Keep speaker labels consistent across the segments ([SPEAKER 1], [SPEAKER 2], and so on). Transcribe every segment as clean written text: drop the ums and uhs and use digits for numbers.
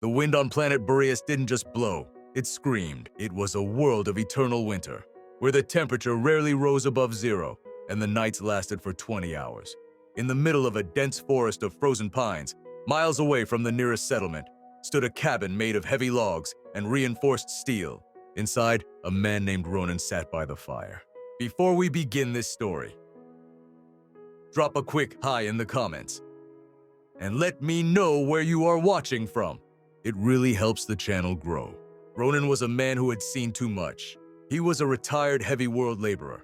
[SPEAKER 1] The wind on planet Boreas didn't just blow, it screamed. It was a world of eternal winter, where the temperature rarely rose above zero and the nights lasted for 20 hours. In the middle of a dense forest of frozen pines, miles away from the nearest settlement, stood a cabin made of heavy logs and reinforced steel. Inside, a man named Ronin sat by the fire. Before we begin this story, drop a quick hi in the comments and let me know where you are watching from. It really helps the channel grow. Ronin was a man who had seen too much. He was a retired heavy world laborer,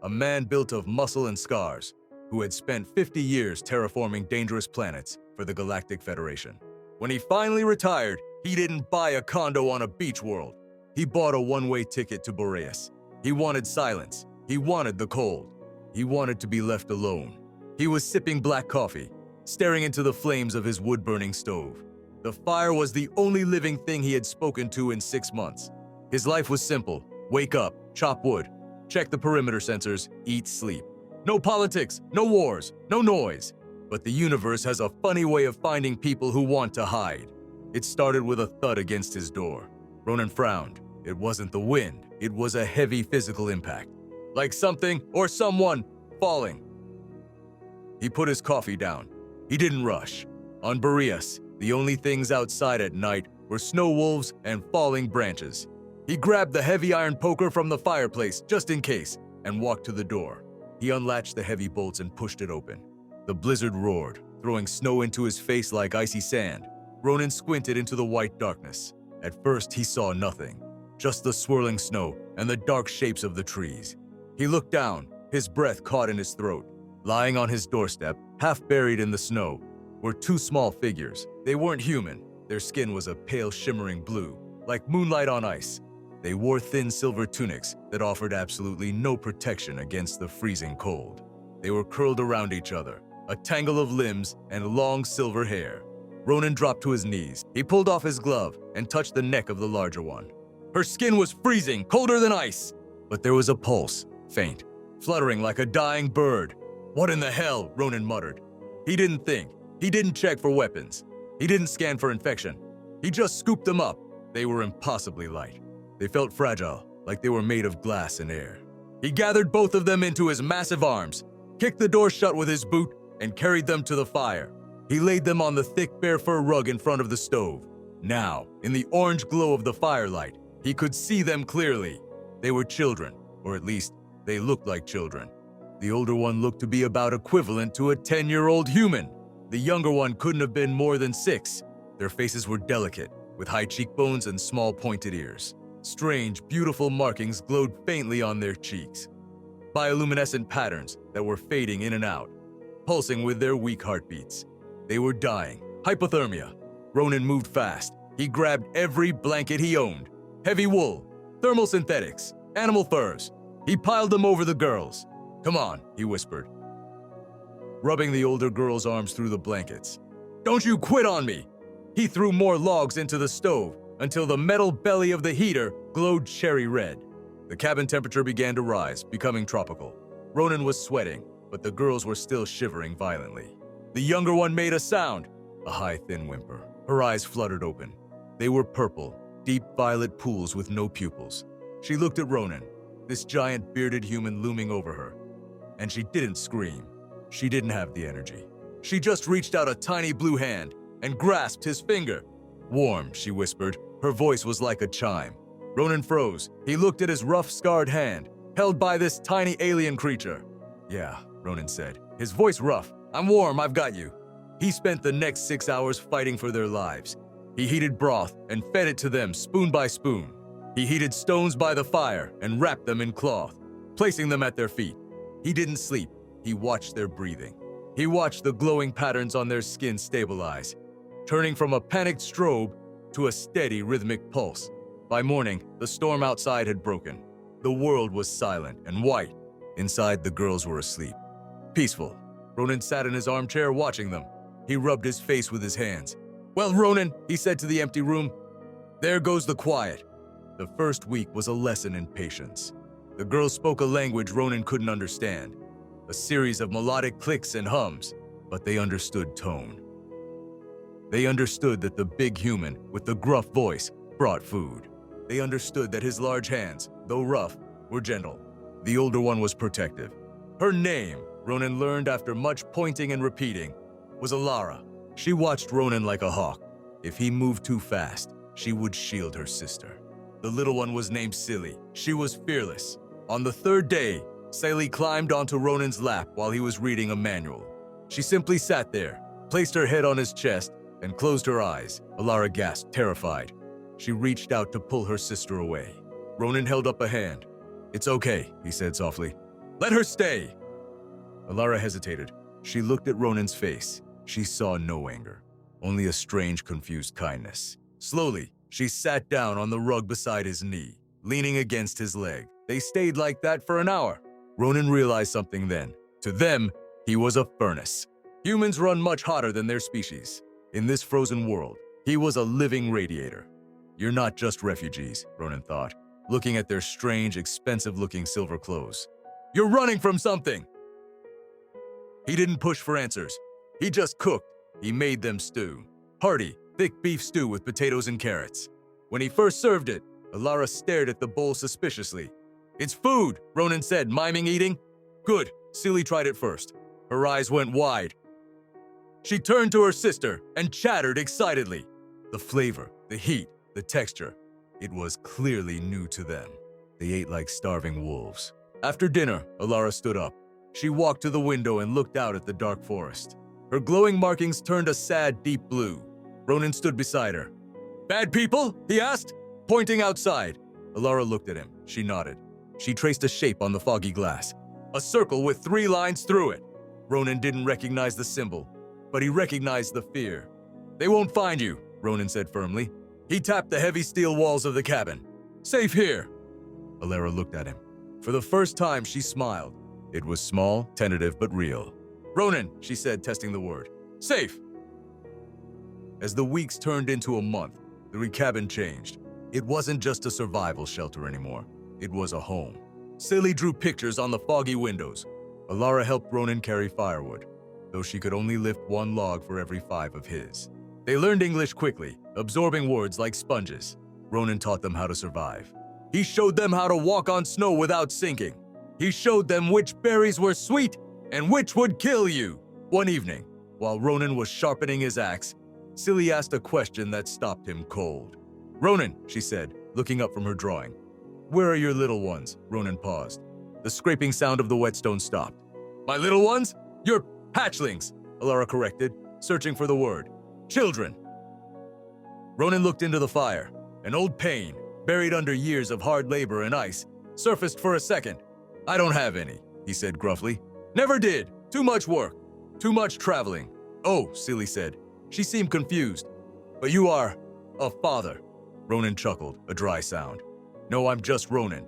[SPEAKER 1] a man built of muscle and scars, who had spent 50 years terraforming dangerous planets for the Galactic Federation. When he finally retired, he didn't buy a condo on a beach world. He bought a one-way ticket to Boreas. He wanted silence. He wanted the cold. He wanted to be left alone. He was sipping black coffee, staring into the flames of his wood-burning stove. The fire was the only living thing he had spoken to in 6 months. His life was simple. Wake up, chop wood, check the perimeter sensors, eat, sleep. No politics, no wars, no noise. But the universe has a funny way of finding people who want to hide. It started with a thud against his door. Ronin frowned. It wasn't the wind. It was a heavy physical impact, like something or someone falling. He put his coffee down. He didn't rush. On Boreas, the only things outside at night were snow wolves and falling branches. He grabbed the heavy iron poker from the fireplace just in case and walked to the door. He unlatched the heavy bolts and pushed it open. The blizzard roared, throwing snow into his face like icy sand. Ronin squinted into the white darkness. At first, he saw nothing, just the swirling snow and the dark shapes of the trees. He looked down, his breath caught in his throat. Lying on his doorstep, half buried in the snow, were two small figures. They weren't human. Their skin was a pale shimmering blue, like moonlight on ice. They wore thin silver tunics that offered absolutely no protection against the freezing cold. They were curled around each other, a tangle of limbs and long silver hair. Ronin dropped to his knees. He pulled off his glove and touched the neck of the larger one. Her skin was freezing, colder than ice. But there was a pulse, faint, fluttering like a dying bird. What in the hell? Ronin muttered. He didn't think. He didn't check for weapons. He didn't scan for infection. He just scooped them up. They were impossibly light. They felt fragile, like they were made of glass and air. He gathered both of them into his massive arms, kicked the door shut with his boot, and carried them to the fire. He laid them on the thick bear fur rug in front of the stove. Now, in the orange glow of the firelight, he could see them clearly. They were children, or at least, they looked like children. The older one looked to be about equivalent to a 10-year-old human. The younger one couldn't have been more than 6. Their faces were delicate, with high cheekbones and small pointed ears. Strange, beautiful markings glowed faintly on their cheeks. Bioluminescent patterns that were fading in and out, pulsing with their weak heartbeats. They were dying. Hypothermia. Ronin moved fast. He grabbed every blanket he owned. Heavy wool, thermal synthetics, animal furs. He piled them over the girls. Come on, he whispered, rubbing the older girl's arms through the blankets. Don't you quit on me! He threw more logs into the stove until the metal belly of the heater glowed cherry red. The cabin temperature began to rise, becoming tropical. Ronin was sweating, but the girls were still shivering violently. The younger one made a sound, a high, thin whimper. Her eyes fluttered open. They were purple, deep violet pools with no pupils. She looked at Ronin, this giant bearded human looming over her. And she didn't scream. She didn't have the energy. She just reached out a tiny blue hand and grasped his finger. Warm, she whispered. Her voice was like a chime. Ronin froze. He looked at his rough, scarred hand, held by this tiny alien creature. Yeah, Ronin said, his voice rough. I'm warm, I've got you. He spent the next 6 hours fighting for their lives. He heated broth and fed it to them spoon by spoon. He heated stones by the fire and wrapped them in cloth, placing them at their feet. He didn't sleep. He watched their breathing. He watched the glowing patterns on their skin stabilize, turning from a panicked strobe to a steady rhythmic pulse. By morning, the storm outside had broken. The world was silent and white. Inside, the girls were asleep. Peaceful. Ronin sat in his armchair watching them. He rubbed his face with his hands. Well, Ronin, he said to the empty room, there goes the quiet. The first week was a lesson in patience. The girls spoke a language Ronin couldn't understand, a series of melodic clicks and hums, but they understood tone. They understood that the big human with the gruff voice brought food. They understood that his large hands, though rough, were gentle. The older one was protective. Her name, Ronin learned after much pointing and repeating, was Alara. She watched Ronin like a hawk. If he moved too fast, she would shield her sister. The little one was named Silly. She was fearless. On the third day, Silly climbed onto Ronin's lap while he was reading a manual. She simply sat there, placed her head on his chest, and closed her eyes. Alara gasped, terrified. She reached out to pull her sister away. Ronin held up a hand. "It's okay," he said softly. "Let her stay." Alara hesitated. She looked at Ronin's face. She saw no anger, only a strange, confused kindness. Slowly, she sat down on the rug beside his knee, leaning against his leg. They stayed like that for an hour. Ronin realized something then. To them, he was a furnace. Humans run much hotter than their species. In this frozen world, he was a living radiator. "You're not just refugees," Ronin thought, looking at their strange, expensive-looking silver clothes. "You're running from something!" He didn't push for answers. He just cooked. He made them stew. Hearty, thick beef stew with potatoes and carrots. When he first served it, Alara stared at the bowl suspiciously. "It's food," Ronin said, miming eating. "Good." Silly tried it first. Her eyes went wide. She turned to her sister and chattered excitedly. The flavor, the heat, the texture. It was clearly new to them. They ate like starving wolves. After dinner, Alara stood up. She walked to the window and looked out at the dark forest. Her glowing markings turned a sad, deep blue. Ronin stood beside her. "Bad people?" he asked, pointing outside. Alara looked at him. She nodded. She traced a shape on the foggy glass. A circle with 3 lines through it. Ronin didn't recognize the symbol, but he recognized the fear. "They won't find you," Ronin said firmly. He tapped the heavy steel walls of the cabin. "Safe here." Alara looked at him. For the first time, she smiled. It was small, tentative, but real. "Ronin," she said, testing the word. "Safe." As the weeks turned into a month, the cabin changed. It wasn't just a survival shelter anymore. It was a home. Silly drew pictures on the foggy windows. Alara helped Ronin carry firewood, though she could only lift 1 log for every 5 of his. They learned English quickly, absorbing words like sponges. Ronin taught them how to survive. He showed them how to walk on snow without sinking. He showed them which berries were sweet and which would kill you. One evening, while Ronin was sharpening his axe, Silly asked a question that stopped him cold. "Ronin," she said, looking up from her drawing. "Where are your little ones?" Ronin paused. The scraping sound of the whetstone stopped. "My little ones? Your hatchlings," Alara corrected, searching for the word. "Children." Ronin looked into the fire. An old pain, buried under years of hard labor and ice, surfaced for a second. "I don't have any," he said gruffly. "Never did. Too much work. Too much traveling." "Oh," Silly said. She seemed confused. "But you are a father." Ronin chuckled, a dry sound. "No, I'm just Ronin."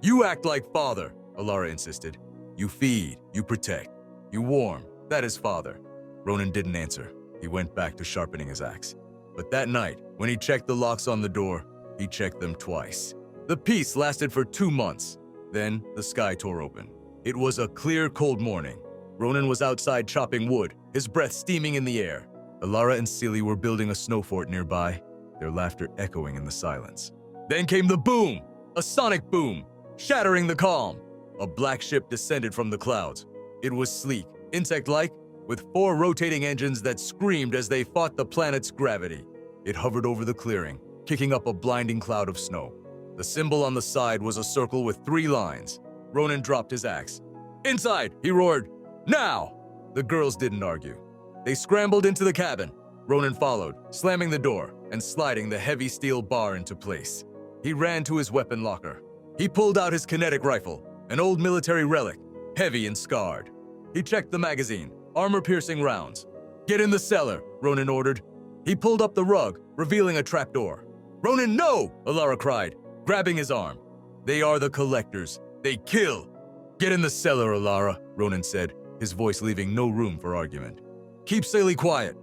[SPEAKER 1] "You act like father," Alara insisted. "You feed, you protect, you warm. That is father." Ronin didn't answer. He went back to sharpening his axe. But that night, when he checked the locks on the door, he checked them twice. The peace lasted for 2 months. Then the sky tore open. It was a clear, cold morning. Ronin was outside chopping wood, his breath steaming in the air. Alara and Silly were building a snow fort nearby, their laughter echoing in the silence. Then came the boom, a sonic boom, shattering the calm. A black ship descended from the clouds. It was sleek, insect-like, with 4 rotating engines that screamed as they fought the planet's gravity. It hovered over the clearing, kicking up a blinding cloud of snow. The symbol on the side was a circle with 3 lines. Ronin dropped his axe. "Inside!" he roared. "Now!" The girls didn't argue. They scrambled into the cabin. Ronin followed, slamming the door and sliding the heavy steel bar into place. He ran to his weapon locker. He pulled out his kinetic rifle, an old military relic, heavy and scarred. He checked the magazine, armor-piercing rounds. "Get in the cellar," Ronin ordered. He pulled up the rug, revealing a trapdoor. "Ronin, no!" Alara cried, grabbing his arm. "They are the collectors. They kill." "Get in the cellar, Alara," Ronin said, his voice leaving no room for argument. "Keep Silly quiet."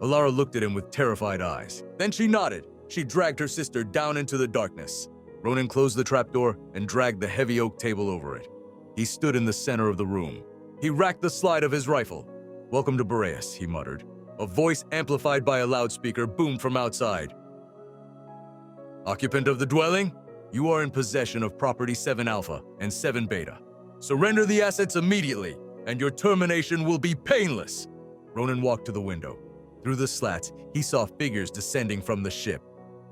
[SPEAKER 1] Alara looked at him with terrified eyes. Then she nodded. She dragged her sister down into the darkness. Ronin closed the trapdoor and dragged the heavy oak table over it. He stood in the center of the room. He racked the slide of his rifle. "Welcome to Boreas," he muttered. A voice amplified by a loudspeaker boomed from outside. Occupant of the dwelling, you are in possession of property 7 Alpha and 7 Beta. Surrender the assets immediately, and your termination will be painless. Ronin walked to the window. Through the slats, he saw figures descending from the ship.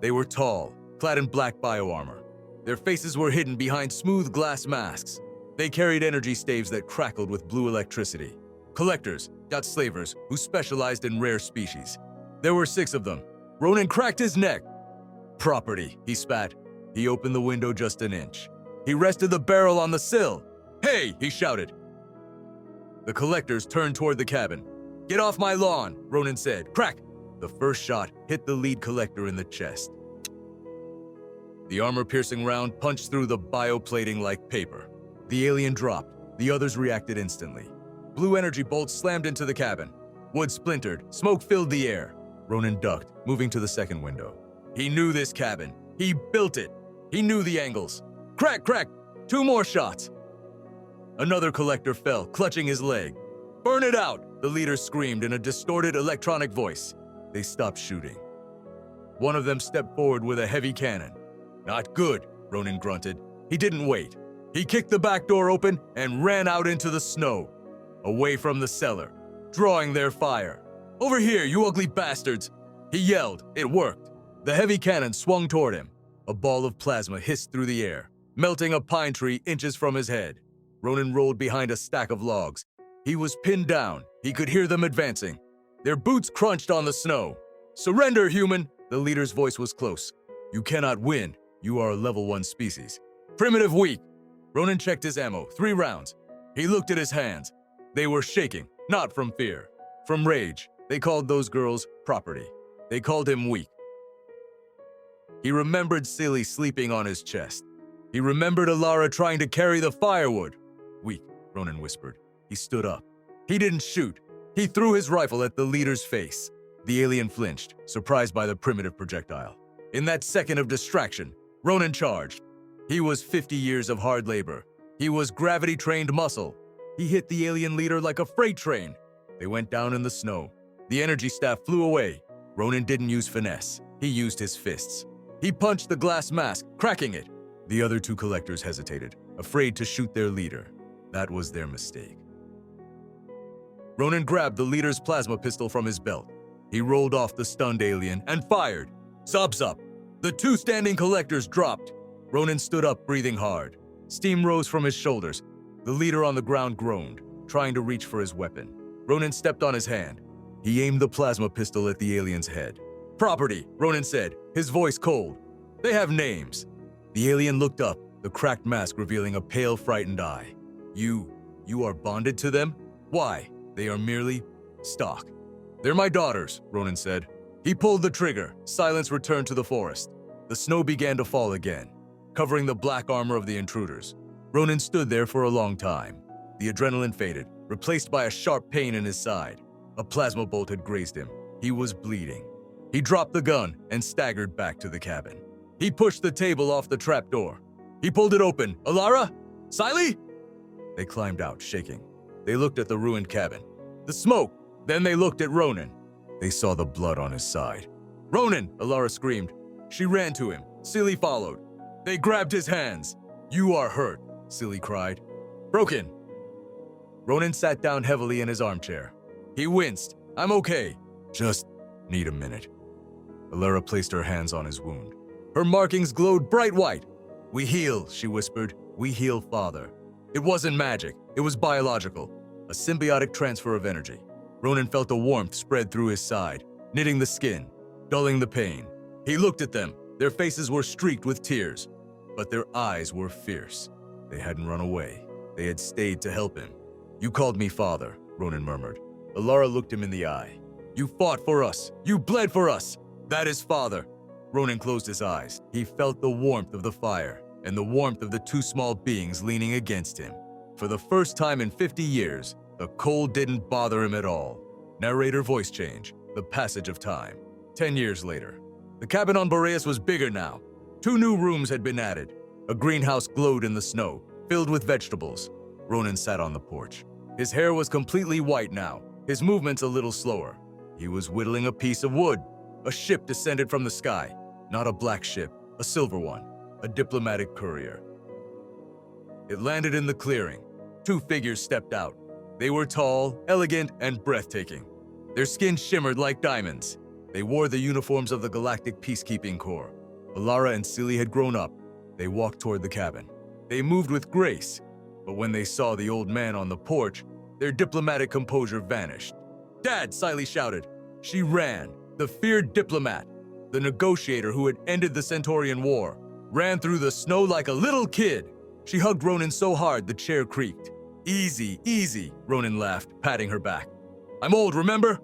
[SPEAKER 1] They were tall, clad in black bioarmor. Their faces were hidden behind smooth glass masks. They carried energy staves that crackled with blue electricity. Collectors, slavers, who specialized in rare species. There were 6 of them. Ronin cracked his neck. Property, he spat. He opened the window just an inch. He rested the barrel on the sill. Hey, he shouted. The collectors turned toward the cabin. Get off my lawn, Ronin said. Crack! The first shot hit the lead collector in the chest. The armor-piercing round punched through the bioplating like paper. The alien dropped. The others reacted instantly. Blue energy bolts slammed into the cabin. Wood splintered. Smoke filled the air. Ronin ducked, moving to the second window. He knew this cabin. He built it. He knew the angles. Crack, crack! 2 more shots. Another collector fell, clutching his leg. Burn it out! The leader screamed in a distorted electronic voice. They stopped shooting. One of them stepped forward with a heavy cannon. Not good, Ronin grunted. He didn't wait. He kicked the back door open and ran out into the snow, away from the cellar, drawing their fire. Over here, you ugly bastards! He yelled. It worked. The heavy cannon swung toward him. A ball of plasma hissed through the air, melting a pine tree inches from his head. Ronin rolled behind a stack of logs. He was pinned down. He could hear them advancing. Their boots crunched on the snow. Surrender, human! The leader's voice was close. You cannot win. You are a level 1 species. Primitive weak. Ronin checked his ammo, 3 rounds. He looked at his hands. They were shaking, not from fear. From rage. They called those girls property. They called him weak. He remembered Silly sleeping on his chest. He remembered Alara trying to carry the firewood. Weak, Ronin whispered. He stood up. He didn't shoot. He threw his rifle at the leader's face. The alien flinched, surprised by the primitive projectile. In that second of distraction, Ronin charged. He was 50 years of hard labor. He was gravity-trained muscle. He hit the alien leader like a freight train. They went down in the snow. The energy staff flew away. Ronin didn't use finesse. He used his fists. He punched the glass mask, cracking it. The other 2 collectors hesitated, afraid to shoot their leader. That was their mistake. Ronin grabbed the leader's plasma pistol from his belt. He rolled off the stunned alien and fired. Sobs up. The 2 standing collectors dropped. Ronin stood up, breathing hard. Steam rose from his shoulders. The leader on the ground groaned, trying to reach for his weapon. Ronin stepped on his hand. He aimed the plasma pistol at the alien's head. Property, Ronin said, his voice cold. They have names. The alien looked up, the cracked mask revealing a pale, frightened eye. You are bonded to them? Why? They are merely stock. They're my daughters, Ronin said. He pulled the trigger. Silence returned to the forest. The snow began to fall again, covering the black armor of the intruders. Ronin stood there for a long time. The adrenaline faded, replaced by a sharp pain in his side. A plasma bolt had grazed him. He was bleeding. He dropped the gun and staggered back to the cabin. He pushed the table off the trapdoor. He pulled it open. Alara? Siley? They climbed out, shaking. They looked at the ruined cabin. The smoke. Then they looked at Ronin. They saw the blood on his side. Ronin! Alara screamed. She ran to him. Silly followed. They grabbed his hands. You are hurt, Silly cried. Broken. Ronin sat down heavily in his armchair. He winced. I'm okay. Just need a minute. Alara placed her hands on his wound. Her markings glowed bright white. We heal, she whispered. We heal, Father. It wasn't magic. It was biological. A symbiotic transfer of energy. Ronin felt a warmth spread through his side, knitting the skin, dulling the pain. He looked at them. Their faces were streaked with tears, but their eyes were fierce. They hadn't run away. They had stayed to help him. You called me father, Ronin murmured. Alara looked him in the eye. You fought for us. You bled for us. That is father. Ronin closed his eyes. He felt the warmth of the fire and the warmth of the 2 small beings leaning against him. For the first time in 50 years, the cold didn't bother him at all. Narrator voice change. The passage of time. 10 years later. The cabin on Boreas was bigger now. 2 new rooms had been added. A greenhouse glowed in the snow, filled with vegetables. Ronin sat on the porch. His hair was completely white now, his movements a little slower. He was whittling a piece of wood. A ship descended from the sky. Not a black ship, a silver one. A diplomatic courier. It landed in the clearing. Two figures stepped out. They were tall, elegant, and breathtaking. Their skin shimmered like diamonds. They wore the uniforms of the Galactic Peacekeeping Corps. Alara and Silly had grown up. They walked toward the cabin. They moved with grace, but when they saw the old man on the porch, their diplomatic composure vanished. "Dad!" Siley shouted. She ran. The feared diplomat, the negotiator who had ended the Centaurian War, ran through the snow like a little kid. She hugged Ronin so hard the chair creaked. "Easy, easy," Ronin laughed, patting her back. "I'm old, remember?"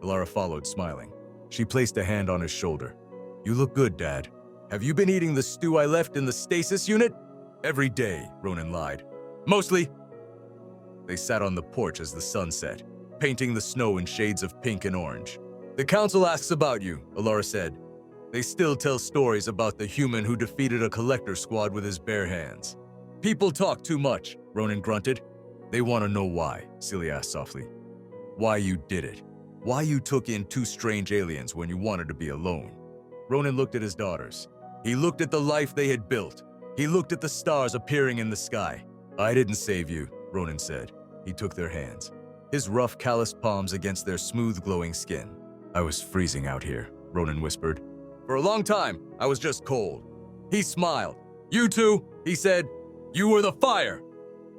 [SPEAKER 1] Alara followed, smiling. She placed a hand on his shoulder. "You look good, Dad. Have you been eating the stew I left in the stasis unit?" "Every day," Ronin lied. "Mostly." They sat on the porch as the sun set, painting the snow in shades of pink and orange. "The council asks about you," Alara said. "They still tell stories about the human who defeated a collector squad with his bare hands." "People talk too much," Ronin grunted. "They want to know why," Silly asked softly. "Why you did it. Why you took in two strange aliens when you wanted to be alone." Ronin looked at his daughters. He looked at the life they had built. He looked at the stars appearing in the sky. "I didn't save you," Ronin said. He took their hands, his rough, calloused palms against their smooth, glowing skin. "I was freezing out here," Ronin whispered. "For a long time, I was just cold." He smiled. "You two," he said. "You were the fire."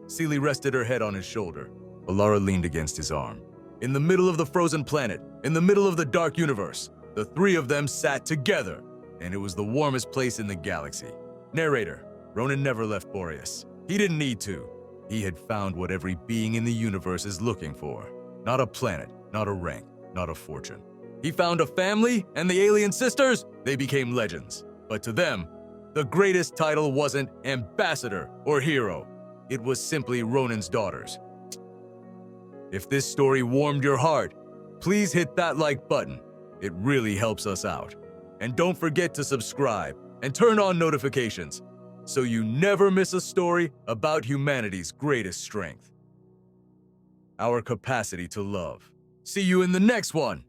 [SPEAKER 1] Seely rested her head on his shoulder. Alara leaned against his arm. In the middle of the frozen planet, in the middle of the dark universe, the three of them sat together, and it was the warmest place in the galaxy. Narrator: Ronin never left Boreas. He didn't need to. He had found what every being in the universe is looking for. Not a planet, not a rank, not a fortune. He found a family, and the alien sisters, they became legends. But to them, the greatest title wasn't ambassador or hero. It was simply Ronin's daughters. If this story warmed your heart, please hit that like button. It really helps us out. And don't forget to subscribe and turn on notifications so you never miss a story about humanity's greatest strength: our capacity to love. See you in the next one!